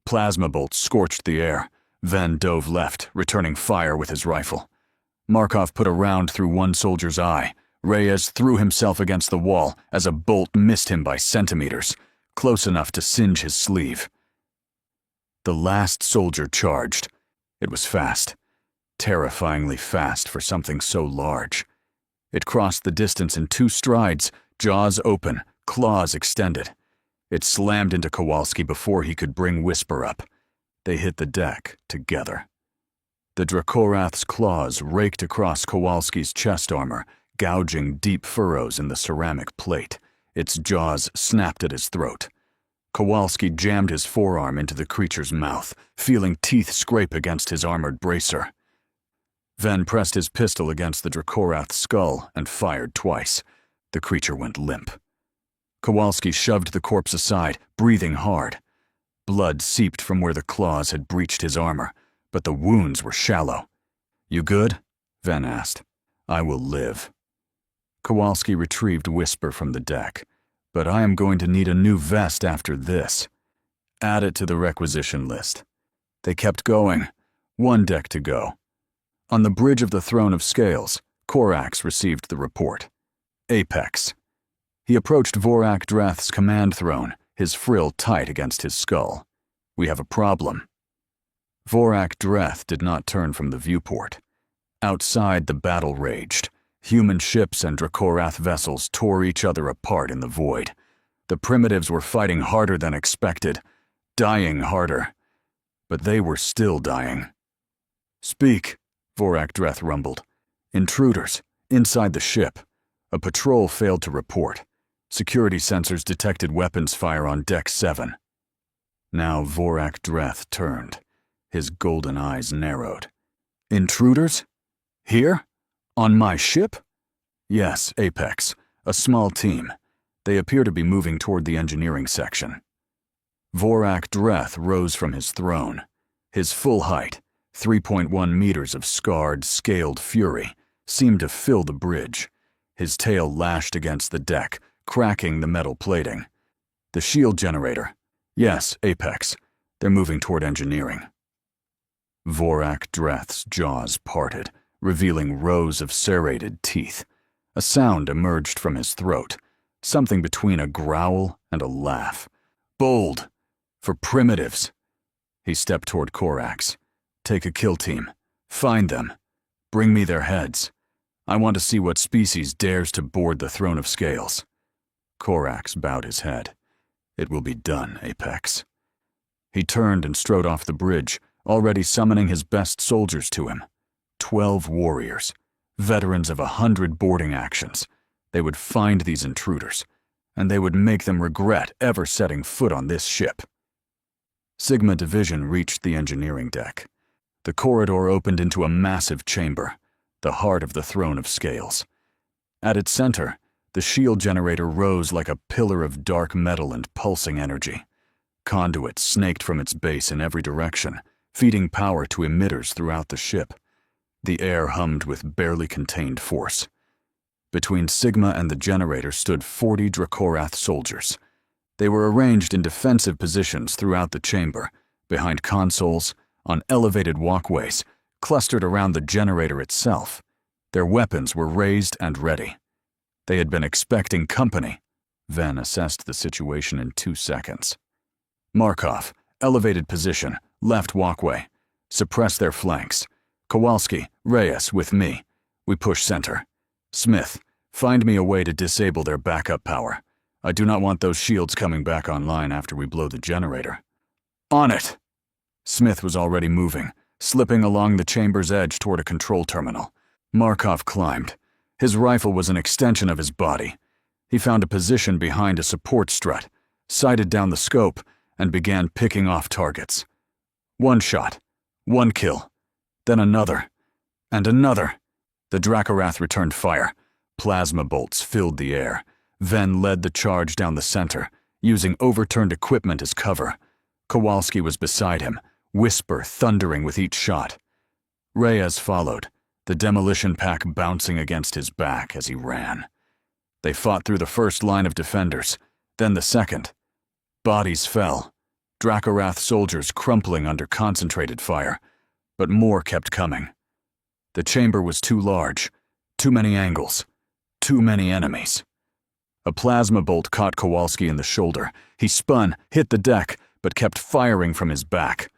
Plasma bolts scorched the air. Ven dove left, returning fire with his rifle. Markov put a round through one soldier's eye. Reyes threw himself against the wall as a bolt missed him by centimeters, close enough to singe his sleeve. The last soldier charged. It was fast, terrifyingly fast for something so large. It crossed the distance in 2 strides, jaws open, claws extended. It slammed into Kowalski before he could bring Whisper up. They hit the deck together. The Dracorath's claws raked across Kowalski's chest armor, gouging deep furrows in the ceramic plate. Its jaws snapped at his throat. Kowalski jammed his forearm into the creature's mouth, feeling teeth scrape against his armored bracer. Ven pressed his pistol against the Dracorath's skull and fired twice. The creature went limp. Kowalski shoved the corpse aside, breathing hard. Blood seeped from where the claws had breached his armor, but the wounds were shallow. "You good?" Ven asked. "I will live." Kowalski retrieved Whisper from the deck. "But I am going to need a new vest after this. Add it to the requisition list." They kept going. 1 deck to go. On the bridge of the Throne of Scales, Corax received the report. Apex. He approached Vorak Dreth's command throne, his frill tight against his skull. "We have a problem." Vorak Dreth did not turn from the viewport. Outside, the battle raged. Human ships and Dracorath vessels tore each other apart in the void. The primitives were fighting harder than expected, dying harder. But they were still dying. "Speak," Vorak Dreth rumbled. "Intruders, inside the ship. A patrol failed to report. Security sensors detected weapons fire on Deck 7. Now Vorak Dreth turned. His golden eyes narrowed. "Intruders? Here? On my ship?" "Yes, Apex. A small team. They appear to be moving toward the engineering section." Vorak Dreth rose from his throne. His full height, 3.1 meters of scarred, scaled fury, seemed to fill the bridge. His tail lashed against the deck, cracking the metal plating. "The shield generator. Yes, Apex. They're moving toward engineering." Vorak Dreth's jaws parted, revealing rows of serrated teeth. A sound emerged from his throat, something between a growl and a laugh. "Bold! For primitives!" He stepped toward Corax. "Take a kill team. Find them. Bring me their heads. I want to see what species dares to board the Throne of Scales." Corax bowed his head. "It will be done, Apex." He turned and strode off the bridge, already summoning his best soldiers to him. 12 warriors, veterans of 100 boarding actions. They would find these intruders, and they would make them regret ever setting foot on this ship. Sigma Division reached the engineering deck. The corridor opened into a massive chamber, the heart of the Throne of Scales. At its center, the shield generator rose like a pillar of dark metal and pulsing energy. Conduits snaked from its base in every direction, feeding power to emitters throughout the ship. The air hummed with barely contained force. Between Sigma and the generator stood 40 Dracorath soldiers. They were arranged in defensive positions throughout the chamber, behind consoles, on elevated walkways, clustered around the generator itself. Their weapons were raised and ready. They had been expecting company. Ven assessed the situation in 2 seconds. "Markov, elevated position, left walkway. Suppress their flanks. Kowalski, Reyes, with me. We push center. Smith, find me a way to disable their backup power. I do not want those shields coming back online after we blow the generator." "On it!" Smith was already moving, slipping along the chamber's edge toward a control terminal. Markov climbed. His rifle was an extension of his body. He found a position behind a support strut, sighted down the scope, and began picking off targets. 1 shot, 1 kill, then another, and another. The Dracorath returned fire. Plasma bolts filled the air. Ven led the charge down the center, using overturned equipment as cover. Kowalski was beside him, Whisper thundering with each shot. Reyes followed, the demolition pack bouncing against his back as he ran. They fought through the first line of defenders, then the second. Bodies fell, Dracorath soldiers crumpling under concentrated fire, but more kept coming. The chamber was too large, too many angles, too many enemies. A plasma bolt caught Kowalski in the shoulder. He spun, hit the deck, but kept firing from his back.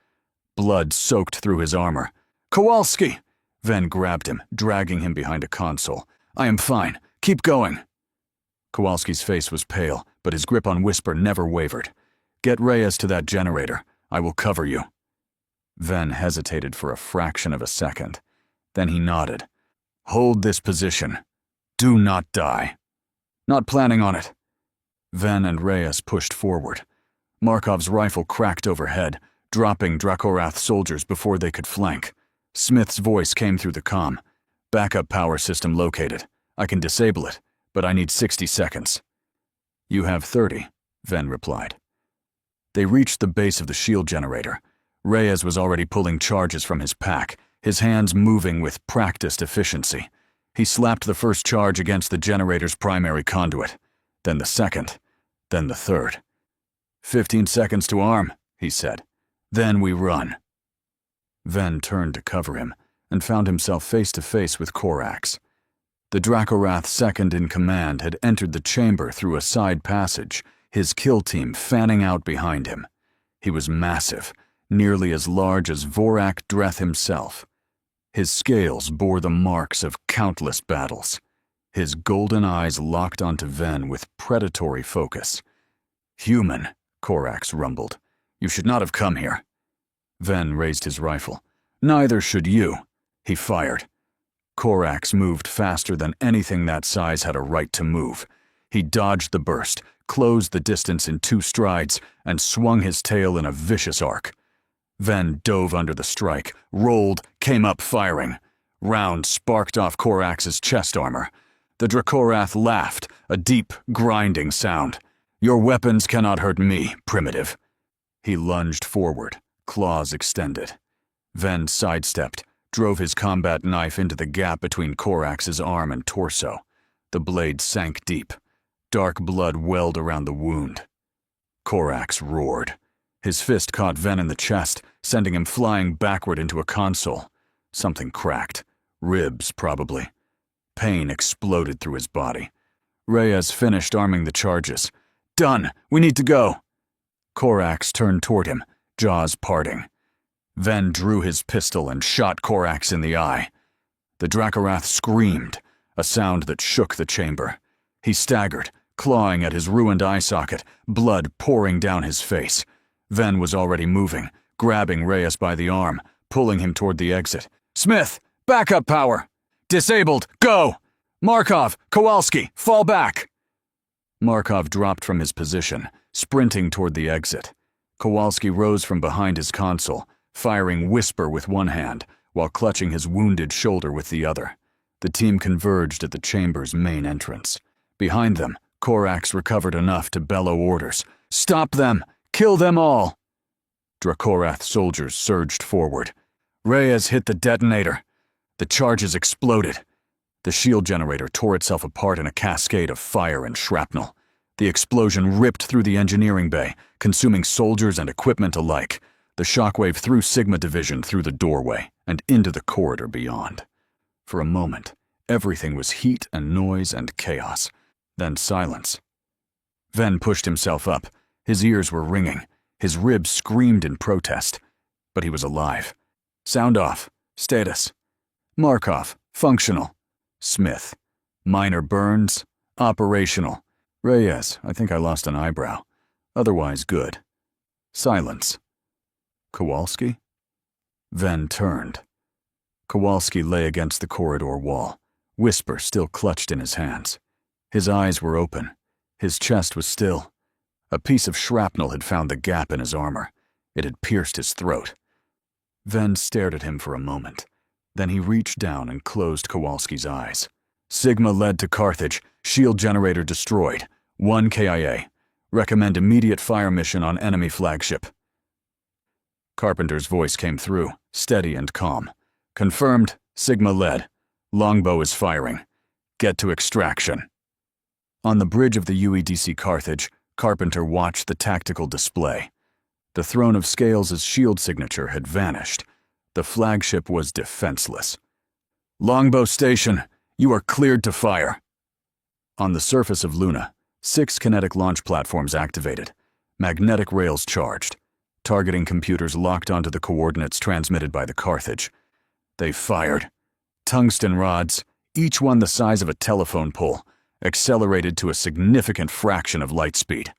Blood soaked through his armor. "Kowalski!" Ven grabbed him, dragging him behind a console. I am fine. Keep going. Kowalski's face was pale, but his grip on Whisper never wavered. Get Reyes to that generator. I will cover you. Ven hesitated for a fraction of a second. Then he nodded. Hold this position. Do not die. Not planning on it. Ven and Reyes pushed forward. Markov's rifle cracked overhead, dropping Dracorath soldiers before they could flank. Smith's voice came through the comm. Backup power system located. I can disable it, but I need 60 seconds. You have 30, Ven replied. They reached the base of the shield generator. Reyes was already pulling charges from his pack, his hands moving with practiced efficiency. He slapped the first charge against the generator's primary conduit, then the second, then the third. 15 seconds to arm, he said. Then we run. Ven turned to cover him and found himself face to face with Corax. The Dracorath second in command had entered the chamber through a side passage, his kill team fanning out behind him. He was massive, nearly as large as Vorak Dreth himself. His scales bore the marks of countless battles. His golden eyes locked onto Ven with predatory focus. Human, Corax rumbled. You should not have come here. Ven raised his rifle. Neither should you. He fired. Corax moved faster than anything that size had a right to move. He dodged the burst, closed the distance in 2 strides, and swung his tail in a vicious arc. Ven dove under the strike, rolled, came up firing. Rounds sparked off Corax's chest armor. The Dracorath laughed, a deep, grinding sound. Your weapons cannot hurt me, primitive. He lunged forward, claws extended. Ven sidestepped, drove his combat knife into the gap between Corax's arm and torso. The blade sank deep. Dark blood welled around the wound. Corax roared. His fist caught Ven in the chest, sending him flying backward into a console. Something cracked. Ribs, probably. Pain exploded through his body. Reyes finished arming the charges. Done! We need to go! Corax turned toward him, jaws parting. Ven drew his pistol and shot Corax in the eye. The Dracorath screamed, a sound that shook the chamber. He staggered, clawing at his ruined eye socket, blood pouring down his face. Ven was already moving, grabbing Reyes by the arm, pulling him toward the exit. Smith! Backup power! Disabled! Go! Markov! Kowalski! Fall back! Markov dropped from his position, sprinting toward the exit. Kowalski rose from behind his console, firing Whisper with one hand, while clutching his wounded shoulder with the other. The team converged at the chamber's main entrance. Behind them, Corax recovered enough to bellow orders. Stop them! Kill them all! Dracorath soldiers surged forward. Reyes hit the detonator. The charges exploded. The shield generator tore itself apart in a cascade of fire and shrapnel. The explosion ripped through the engineering bay, consuming soldiers and equipment alike. The shockwave threw Sigma Division through the doorway and into the corridor beyond. For a moment, everything was heat and noise and chaos. Then silence. Ven pushed himself up. His ears were ringing. His ribs screamed in protest. But he was alive. Sound off. Status. Markov. Functional. Smith. Minor burns. Operational. Reyes, I think I lost an eyebrow. Otherwise good. Silence. Kowalski? Ven turned. Kowalski lay against the corridor wall, Whisper still clutched in his hands. His eyes were open. His chest was still. A piece of shrapnel had found the gap in his armor. It had pierced his throat. Ven stared at him for a moment. Then he reached down and closed Kowalski's eyes. Sigma led to Carthage. Shield generator destroyed. 1 KIA. Recommend immediate fire mission on enemy flagship. Carpenter's voice came through, steady and calm. Confirmed. Sigma led. Longbow is firing. Get to extraction. On the bridge of the UEDC Carthage, Carpenter watched the tactical display. The Throne of Scales' shield signature had vanished. The flagship was defenseless. Longbow Station, you are cleared to fire. On the surface of Luna, 6 kinetic launch platforms activated. Magnetic rails charged. Targeting computers locked onto the coordinates transmitted by the Carthage. They fired. Tungsten rods, each one the size of a telephone pole, accelerated to a significant fraction of light speed.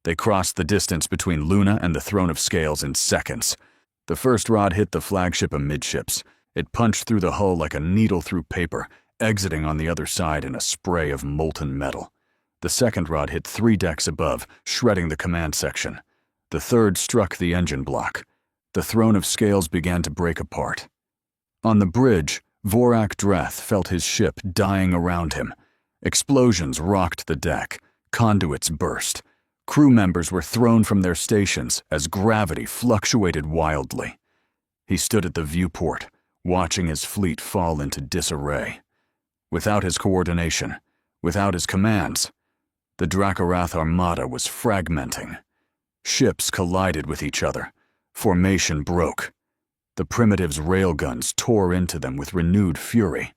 They crossed the distance between Luna and the Throne of Scales in seconds. The first rod hit the flagship amidships. It punched through the hull like a needle through paper, exiting on the other side in a spray of molten metal. The second rod hit 3 decks above, shredding the command section. The third struck the engine block. The Throne of Scales began to break apart. On the bridge, Vorak Dreth felt his ship dying around him. Explosions rocked the deck. Conduits burst. Crew members were thrown from their stations as gravity fluctuated wildly. He stood at the viewport, watching his fleet fall into disarray. Without his coordination, without his commands, the Dracorath Armada was fragmenting. Ships collided with each other. Formation broke. The Primitives' railguns tore into them with renewed fury.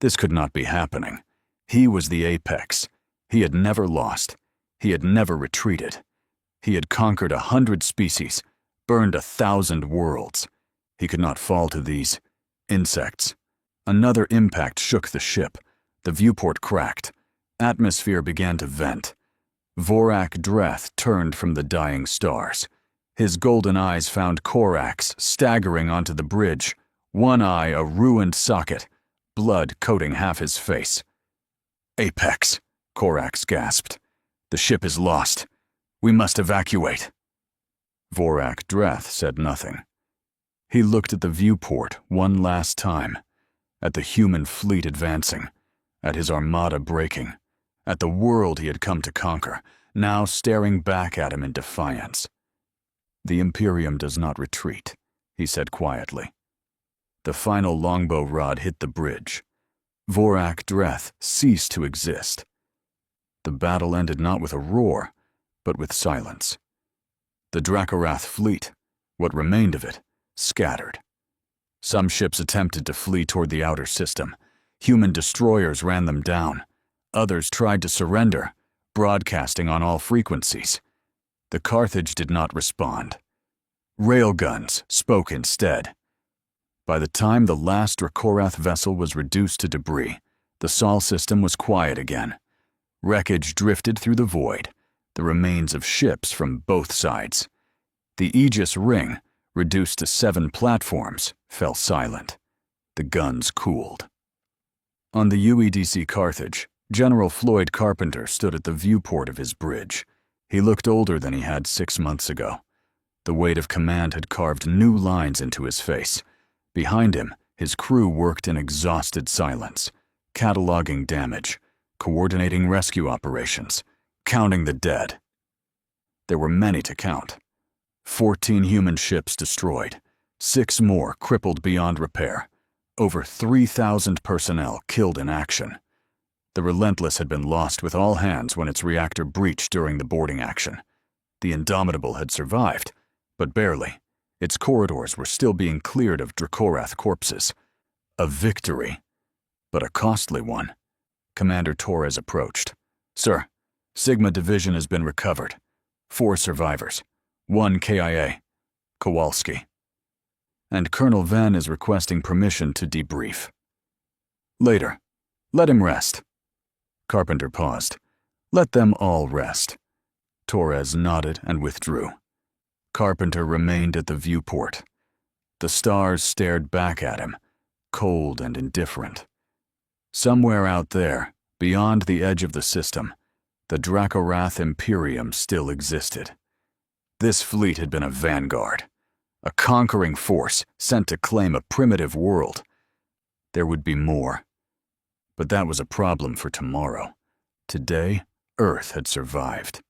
This could not be happening. He was the apex. He had never lost. He had never retreated. He had conquered 100 species, burned 1,000 worlds. He could not fall to these insects. Another impact shook the ship. The viewport cracked. Atmosphere began to vent. Vorak Dreth turned from the dying stars. His golden eyes found Korax staggering onto the bridge, one eye a ruined socket, blood coating half his face. "Apex," Korax gasped. "The ship is lost. We must evacuate." Vorak Dreth said nothing. He looked at the viewport one last time, at the human fleet advancing, at his armada breaking, at the world he had come to conquer, now staring back at him in defiance. "The Imperium does not retreat," he said quietly. The final longbow rod hit the bridge. Vorak Dreth ceased to exist. The battle ended not with a roar, but with silence. The Dracorath fleet, what remained of it, scattered. Some ships attempted to flee toward the outer system. Human destroyers ran them down. Others tried to surrender, broadcasting on all frequencies. The Carthage did not respond. Railguns spoke instead. By the time the last Dracorath vessel was reduced to debris, the Sol system was quiet again. Wreckage drifted through the void, the remains of ships from both sides. The Aegis ring, reduced to 7 platforms, fell silent. The guns cooled. On the UEDC Carthage, General Floyd Carpenter stood at the viewport of his bridge. He looked older than he had 6 months ago. The weight of command had carved new lines into his face. Behind him, his crew worked in exhausted silence, cataloging damage, coordinating rescue operations, counting the dead. There were many to count. 14 human ships destroyed, 6 more crippled beyond repair, over 3,000 personnel killed in action. The Relentless had been lost with all hands when its reactor breached during the boarding action. The Indomitable had survived, but barely. Its corridors were still being cleared of Dracorath corpses. A victory, but a costly one. Commander Torres approached. "Sir, Sigma Division has been recovered. 4 survivors. 1 KIA. Kowalski. And Colonel Venn is requesting permission to debrief." "Later. Let him rest." Carpenter paused. "Let them all rest." Torres nodded and withdrew. Carpenter remained at the viewport. The stars stared back at him, cold and indifferent. Somewhere out there, beyond the edge of the system, the Dracorath Imperium still existed. This fleet had been a vanguard, a conquering force sent to claim a primitive world. There would be more. But that was a problem for tomorrow. Today, Earth had survived.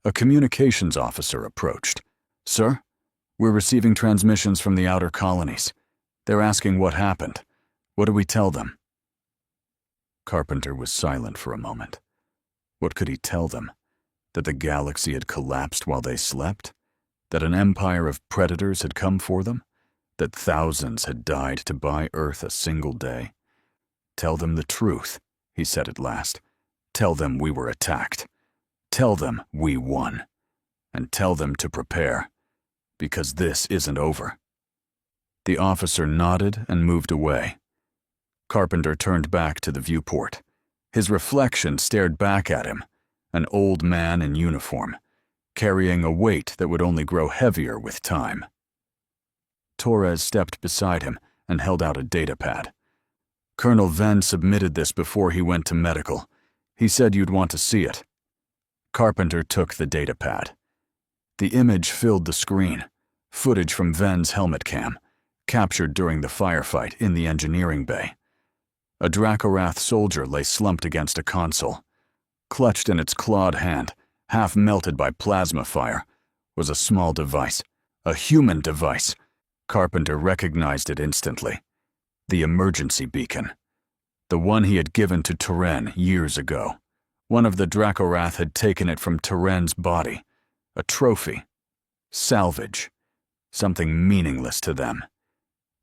A communications officer approached. "Sir, we're receiving transmissions from the outer colonies. They're asking what happened. What do we tell them?" Carpenter was silent for a moment. What could he tell them? That the galaxy had collapsed while they slept? That an empire of predators had come for them? That thousands had died to buy Earth a single day? "Tell them the truth," he said at last. "Tell them we were attacked. Tell them we won. And tell them to prepare, because this isn't over." The officer nodded and moved away. Carpenter turned back to the viewport. His reflection stared back at him, an old man in uniform, carrying a weight that would only grow heavier with time. Torres stepped beside him and held out a datapad. Colonel Venn submitted this before he went to medical. He said you'd want to see it. Carpenter took the datapad. The image filled the screen, footage from Venn's helmet cam, captured during the firefight in the engineering bay. A Dracorath soldier lay slumped against a console. Clutched in its clawed hand, half melted by plasma fire, was a small device, a human device. Carpenter recognized it instantly. The emergency beacon. The one he had given to Turen years ago. One of the Dracorath had taken it from Turen's body. A trophy. Salvage. Something meaningless to them.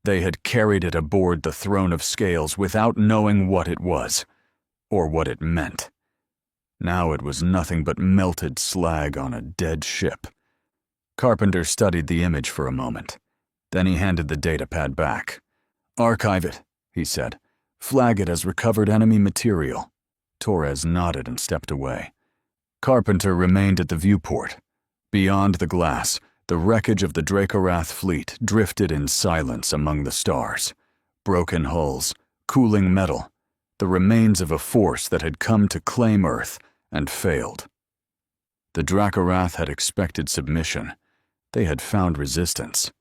They had carried it aboard the Throne of Scales without knowing what it was, or what it meant. Now it was nothing but melted slag on a dead ship. Carpenter studied the image for a moment. Then he handed the datapad back. "Archive it," he said. "Flag it as recovered enemy material." Torres nodded and stepped away. Carpenter remained at the viewport. Beyond the glass, the wreckage of the Dracorath fleet drifted in silence among the stars. Broken hulls, cooling metal, the remains of a force that had come to claim Earth and failed. The Dracorath had expected submission. They had found resistance.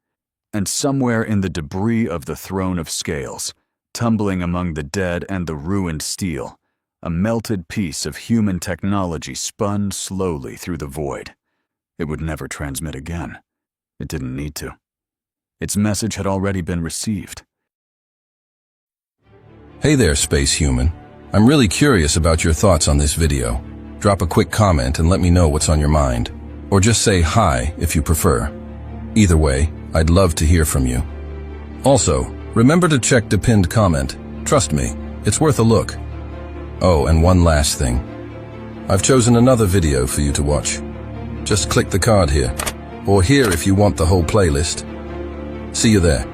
And somewhere in the debris of the Throne of Scales, tumbling among the dead and the ruined steel, a melted piece of human technology spun slowly through the void. It would never transmit again. It didn't need to. Its message had already been received. Hey there, space human. I'm really curious about your thoughts on this video. Drop a quick comment and let me know what's on your mind. Or just say hi if you prefer. Either way, I'd love to hear from you. Also, remember to check the pinned comment. Trust me, it's worth a look. Oh, and one last thing. I've chosen another video for you to watch. Just click the card here, or here if you want the whole playlist. See you there.